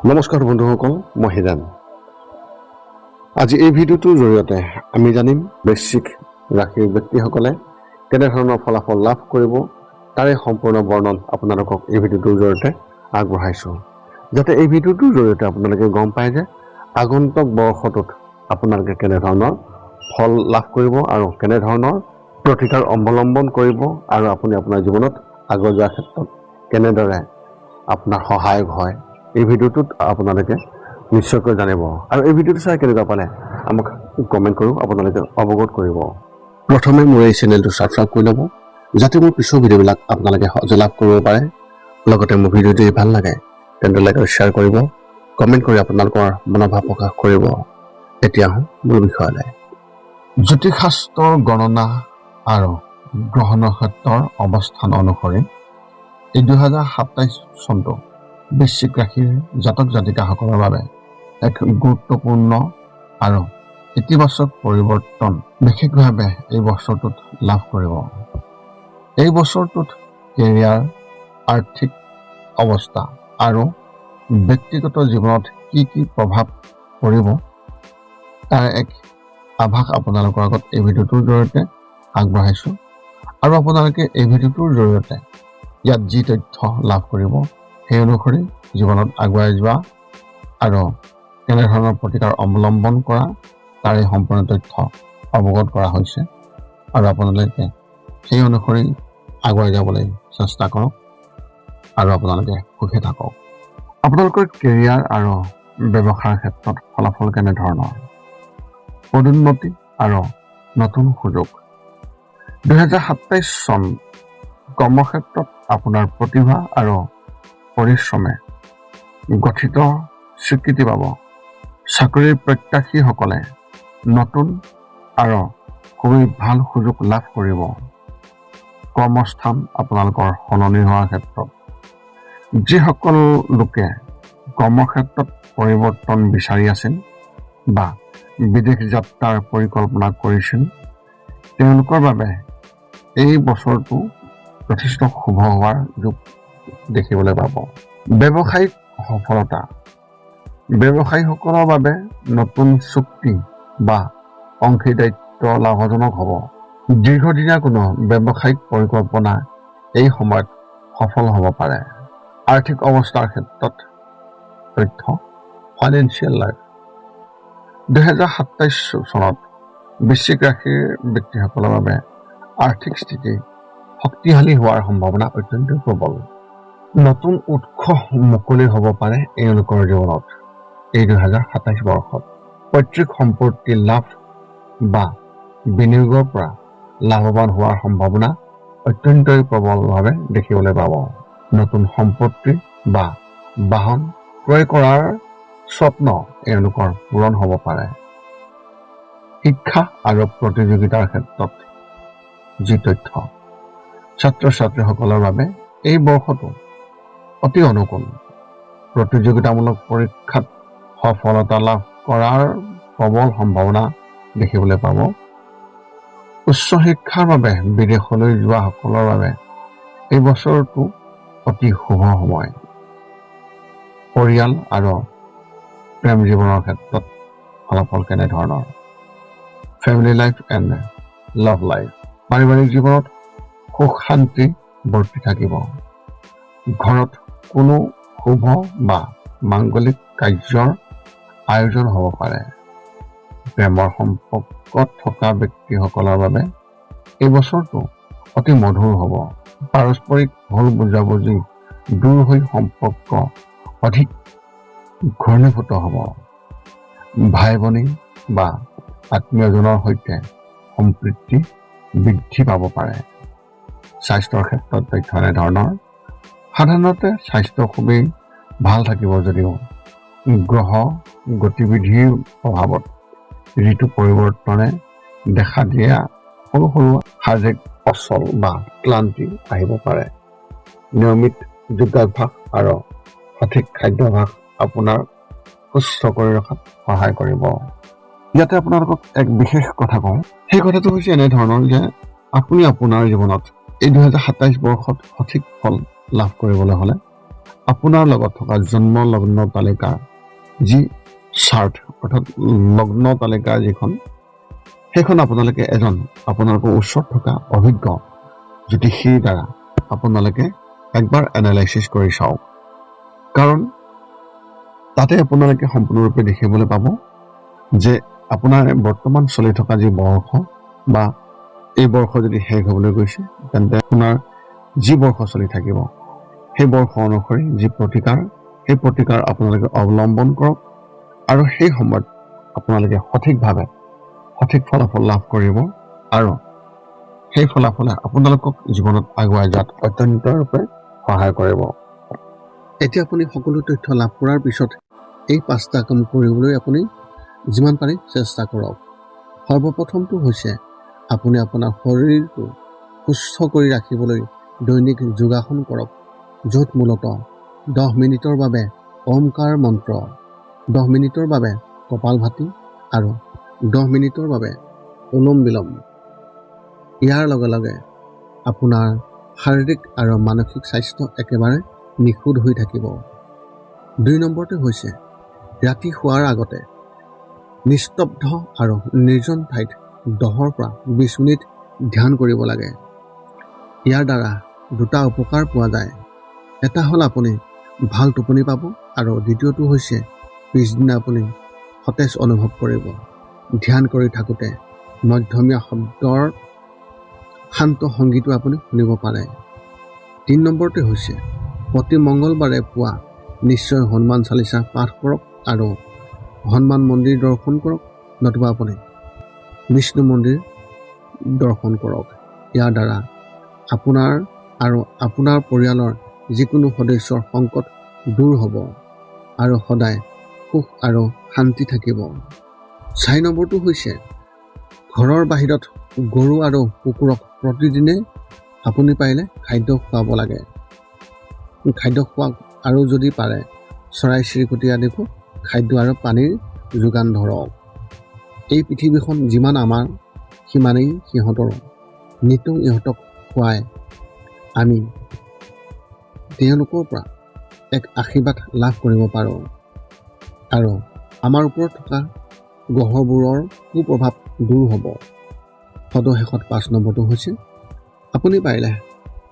নমস্কাৰ বন্ধুসকল, মই হিৰাণ। আজি এই ভিডিঅ'টোৰ জৰিয়তে আমি জানিম বৃশ্চিক ৰাশিৰ ব্যক্তিসকলে কেনেধৰণৰ ফলাফল লাভ কৰিব, তাৰে সম্পূৰ্ণ বৰ্ণন আপোনালোকক এই ভিডিঅ'টোৰ জৰিয়তে আগবঢ়াইছোঁ, যাতে এই ভিডিঅ'টোৰ জৰিয়তে আপোনালোকে গম পায় যে আগন্তুক বৰ্ষটোত আপোনালোকে কেনেধৰণৰ ফল লাভ কৰিব আৰু কেনেধৰণৰ প্ৰতিকাৰ অৱলম্বন কৰিব আৰু আপুনি আপোনাৰ জীৱনত আগুৱাই যোৱাৰ ক্ষেত্ৰত কেনেদৰে আপোনাৰ সহায়ক হয়। এই ভিডিঅ'টোত আপোনালোকে নিশ্চয়কৈ জানিব আৰু এই ভিডিঅ'টো চাই কেনেকুৱা পালে আমাক কমেণ্ট কৰোঁ, আপোনালোকে অৱগত কৰিব। প্ৰথমে মোৰ এই চেনেলটো ছাবস্ক্ৰাইব কৰি ল'ব, যাতে মোৰ পিছৰ ভিডিঅ'বিলাক আপোনালোকে সহজে লাভ কৰিব পাৰে। লগতে মোৰ ভিডিঅ'টো যদি ভাল লাগে তেন্তে লাইক আৰু শ্বেয়াৰ কৰিব, কমেণ্ট কৰি আপোনালোকৰ মনোভাৱ প্ৰকাশ কৰিব। এতিয়া মূল বিষয়লৈ। জ্যোতিষশাস্ত্ৰৰ গণনা আৰু গ্ৰহ নক্ষত্ৰৰ অৱস্থান অনুসৰি এই 2027 চনটো বৃশ্চিক ৰাশিৰ জাতক জাতিকাসকলৰ বাবে এক গুৰুত্বপূৰ্ণ আৰু ইতিবাচক পৰিৱৰ্তন বিশেষভাৱে এই বছৰটোত লাভ কৰিব। এই বছৰটোত কেৰিয়াৰ, আৰ্থিক অৱস্থা আৰু ব্যক্তিগত জীৱনত কি কি প্ৰভাৱ পৰিব তাৰ এক আভাস আপোনালোকৰ আগত এই ভিডিঅ'টোৰ জৰিয়তে আগবঢ়াইছোঁ। আৰু আপোনালোকে এই ভিডিঅ'টোৰ জৰিয়তে ইয়াত যি তথ্য লাভ কৰিব সেই অনুসৰি জীৱনত আগুৱাই যোৱা আৰু কেনেধৰণৰ প্ৰতিকাৰ অৱলম্বন কৰা তাৰে সম্পূৰ্ণ তথ্য অৱগত কৰা হৈছে। আৰু আপোনালোকে সেই অনুসৰি আগুৱাই যাবলৈ চেষ্টা কৰক আৰু আপোনালোকে সুখী থাকক। আপোনালোকৰ কেৰিয়াৰ আৰু ব্যৱসায়ৰ ক্ষেত্ৰত ফলাফল কেনেধৰণৰ? পদোন্নতি আৰু নতুন সুযোগ। 2027 চন কৰ্মক্ষেত্ৰত আপোনাৰ প্ৰতিভা আৰু পৰিশ্ৰমে গঠিত স্বীকৃতি পাব। চাকৰিৰ প্ৰত্যাশীসকলে নতুন আৰু খুবেই ভাল সুযোগ লাভ কৰিব। কৰ্মস্থান আপোনালোকৰ সলনি হোৱাৰ ক্ষেত্ৰত যিসকল লোকে কৰ্মক্ষেত্ৰত পৰিৱৰ্তন বিচাৰি আছিল বা বিদেশ যাত্ৰাৰ পৰিকল্পনা কৰিছিল তেওঁলোকৰ বাবে এই বছৰটো যথেষ্ট শুভ হোৱাৰ যোগ দেখিবলৈ পাব। ব্যৱসায়িক সফলতা। ব্যৱসায়ীসকলৰ বাবে নতুন চুক্তি বা অংশীদাৰিত্ব লাভজনক হ'ব। দীৰ্ঘদিনীয়া কোনো ব্যৱসায়িক পৰিকল্পনা এই সময়ত সফল হ'ব পাৰে। আৰ্থিক অৱস্থাৰ ক্ষেত্ৰত তথ্য ফাইনেন্সিয়েল লাইফ। 2027 চনত বৃশ্চিক ৰাশিৰ ব্যক্তিসকলৰ বাবে আৰ্থিক স্থিতি শক্তিশালী হোৱাৰ সম্ভাৱনা অত্যন্ত প্ৰবল। নতুন উৎস মুকলি হ'ব পাৰে এওঁলোকৰ জীৱনত। এই 2027 বৰ্ষত পৈতৃক সম্পত্তি লাভ বা বিনিয়োগৰ পৰা লাভৱান হোৱাৰ সম্ভাৱনা অত্যন্তই প্ৰবলভাৱে দেখিবলৈ পাব। নতুন সম্পত্তি বা বাহন ক্ৰয় কৰাৰ স্বপ্ন এওঁলোকৰ পূৰণ হ'ব পাৰে। শিক্ষা আৰু প্ৰতিযোগিতাৰ ক্ষেত্ৰত যি তথ্য ছাত্ৰ ছাত্ৰীসকলৰ বাবে এই বৰ্ষটো অতি অনুকূল। প্ৰতিযোগিতামূলক পৰীক্ষাত সফলতা লাভ কৰাৰ প্ৰবল সম্ভাৱনা দেখিবলৈ পাব। উচ্চ শিক্ষাৰ বাবে বিদেশলৈ যোৱা সকলৰ বাবে এই বছৰটো অতি শুভ সময়। পৰিয়াল আৰু প্ৰেম জীৱনৰ ক্ষেত্ৰত ফলাফল কেনেধৰণৰ? Family life and love life. পাৰিবাৰিক জীৱনত সুখ শান্তি বৰ্তি থাকিব। ঘৰত কোনো শুভ বা মাংগলিক কাৰ্যৰ আয়োজন হ'ব পাৰে। প্ৰেমৰ সম্পৰ্কত থকা ব্যক্তিসকলৰ বাবে এই বছৰটো অতি মধুৰ হ'ব। পাৰস্পৰিক ভুল বুজাবুজি দূৰ হৈ সম্পৰ্ক অধিক ঘনীভূত হ'ব। ভাই ভনী বা আত্মীয়জনৰ সৈতে সম্প্ৰীতি বৃদ্ধি পাব পাৰে। স্বাস্থ্যৰ ক্ষেত্ৰত তথ্য এনেধৰণৰ। সাধাৰণতে স্বাস্থ্য খুবেই ভাল থাকিব যদিও গ্ৰহ গতিবিধিৰ প্ৰভাৱত ঋতু পৰিৱৰ্তনে দেখা দিয়া সৰু সৰু শাৰীৰিক অচল বা ক্লান্তি আহিব পাৰে। নিয়মিত যোগাভ্যাস আৰু সঠিক খাদ্যাভ্যাস আপোনাৰ সুস্থ কৰি ৰখাত সহায় কৰিব। ইয়াতে আপোনালোকক এক বিশেষ কথা কওঁ, সেই কথাটো হৈছে এনেধৰণৰ যে আপুনি আপোনাৰ জীৱনত এই 2027 বৰ্ষত সঠিক ফল লাভ কৰিবলৈ হ'লে আপোনাৰ লগত থকা জন্ম লগ্ন তালিকাৰ যি চাৰ্ট অৰ্থাৎ লগ্ন তালিকাৰ যিখন সেইখন আপোনালোকে এজন আপোনালোকৰ ওচৰত থকা অভিজ্ঞ জ্যোতিষীৰ দ্বাৰা আপোনালোকে একবাৰ এনালাইচিছ কৰি চাওক। কাৰণ তাতে আপোনালোকে সম্পূৰ্ণৰূপে দেখিবলৈ পাব যে আপোনাৰ বৰ্তমান চলি থকা যি বৰ্ষ বা এই বৰ্ষ যদি শেষ হ'বলৈ গৈছে তেন্তে আপোনাৰ যি বৰ্ষ চলি থাকিব সেই বৰ্ষ অনুসৰি যি প্ৰতিকাৰ সেই প্ৰতিকাৰ আপোনালোকে অৱলম্বন কৰক আৰু সেই সময়ত আপোনালোকে সঠিকভাৱে সঠিক ফলাফল লাভ কৰিব আৰু সেই ফলাফলে আপোনালোকক জীৱনত আগুৱাই যোৱাত অত্যন্তৰূপে সহায় কৰিব। এতিয়া আপুনি সকলো তথ্য লাভ কৰাৰ পিছত এই 5টা কাম কৰিবলৈ আপুনি যিমান পাৰি চেষ্টা কৰক। সৰ্বপ্ৰথমটো হৈছে আপুনি আপোনাৰ শৰীৰটো সুস্থ কৰি ৰাখিবলৈ দৈনিক যোগাসন কৰক, য'ত মূলতঃ 10 মিনিটৰ বাবে ওমকাৰ মন্ত্ৰ, 10 মিনিটৰ বাবে কপালভাতি আৰু 10 মিনিটৰ বাবে অনুলোম বিলোম। ইয়াৰ লগে লগে আপোনাৰ শাৰীৰিক আৰু মানসিক স্বাস্থ্য একেবাৰে নিখুঁত হৈ থাকিব। 2 নম্বৰতে হৈছে ৰাতি শোৱাৰ আগতে নিস্তব্ধ আৰু নিৰ্জন ঠাইত 10 পৰা 20 মিনিট ধ্যান কৰিব লাগে। ইয়াৰ দ্বাৰা 2টা উপকাৰ পোৱা যায়। এটা হ'ল আপুনি ভাল টোপনি পাব আৰু দ্বিতীয়টো হৈছে পিছদিনা আপুনি সতেজ অনুভৱ কৰিব। ধ্যান কৰি থাকোঁতে মধ্যমীয়া শব্দৰ শান্ত সংগীতো আপুনি শুনিব পাৰে। 3 নম্বৰতে হৈছে প্ৰতি মংগলবাৰে পুৱা নিশ্চয় হনুমান চালিচা পাঠ কৰক আৰু হনুমান মন্দিৰ দৰ্শন কৰক, নতুবা আপুনি বিষ্ণু মন্দিৰ দৰ্শন কৰক। ইয়াৰ দ্বাৰা আপোনাৰ আৰু আপোনাৰ পৰিয়ালৰ যিকোনো সদস্যৰ সংকট দূৰ হ'ব আৰু সদায় সুখ আৰু শান্তি থাকিব। 4 নম্বৰটো হৈছে ঘৰৰ বাহিৰত গৰু আৰু কুকুৰক প্ৰতিদিনে আপুনি পাৰিলে খাদ্য খুৱাব লাগে। খাদ্য খোৱাওক আৰু যদি পাৰে চৰাই চিৰিকটি আদিকো খাদ্য আৰু পানীৰ যোগান ধৰক। এই পৃথিৱীখন যিমান আমাৰ সিমানেই সিহঁতৰো। নিতৌ ইহঁতক খুৱাই আমি তেওঁলোকৰ পৰা এক আশীৰ্বাদ লাভ কৰিব পাৰোঁ আৰু আমাৰ ওপৰত থকা গ্ৰহবোৰৰ কুপ্ৰভাৱ দূৰ হ'ব। সদশেষত 5 নম্বৰটো হৈছে আপুনি পাৰিলে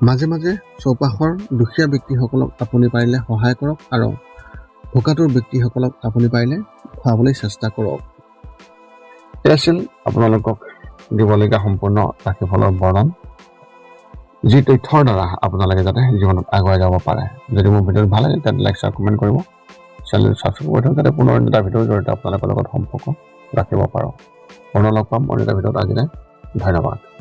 মাজে মাজে চৌপাশৰ দুখীয়া ব্যক্তিসকলক আপুনি পাৰিলে সহায় কৰক আৰু ভোকাতুৰ ব্যক্তিসকলক আপুনি পাৰিলে খুৱাবলৈ চেষ্টা কৰক। এয়া আছিল আপোনালোকক দিবলগীয়া সম্পূৰ্ণ ৰাশিফলৰ বৰ্ণন, যি তথ্যৰ দ্বাৰা আপোনালোকে যাতে জীৱনত আগুৱাই যাব পাৰে। যদি মোৰ ভিডিঅ'টো ভাল লাগে তেন্তে লাইক শ্বেয়াৰ কমেণ্ট কৰিব, চেনেলটো ছাবস্ক্ৰাইব কৰি থওক যাতে পুনৰ এটা ভিডিঅ'ৰ জৰিয়তে আপোনালোকৰ লগত সম্পৰ্ক ৰাখিব পাৰোঁ। পুনৰ লগ পাম অন্য এটা ভিডিঅ'ত। আজিলৈ ধন্যবাদ।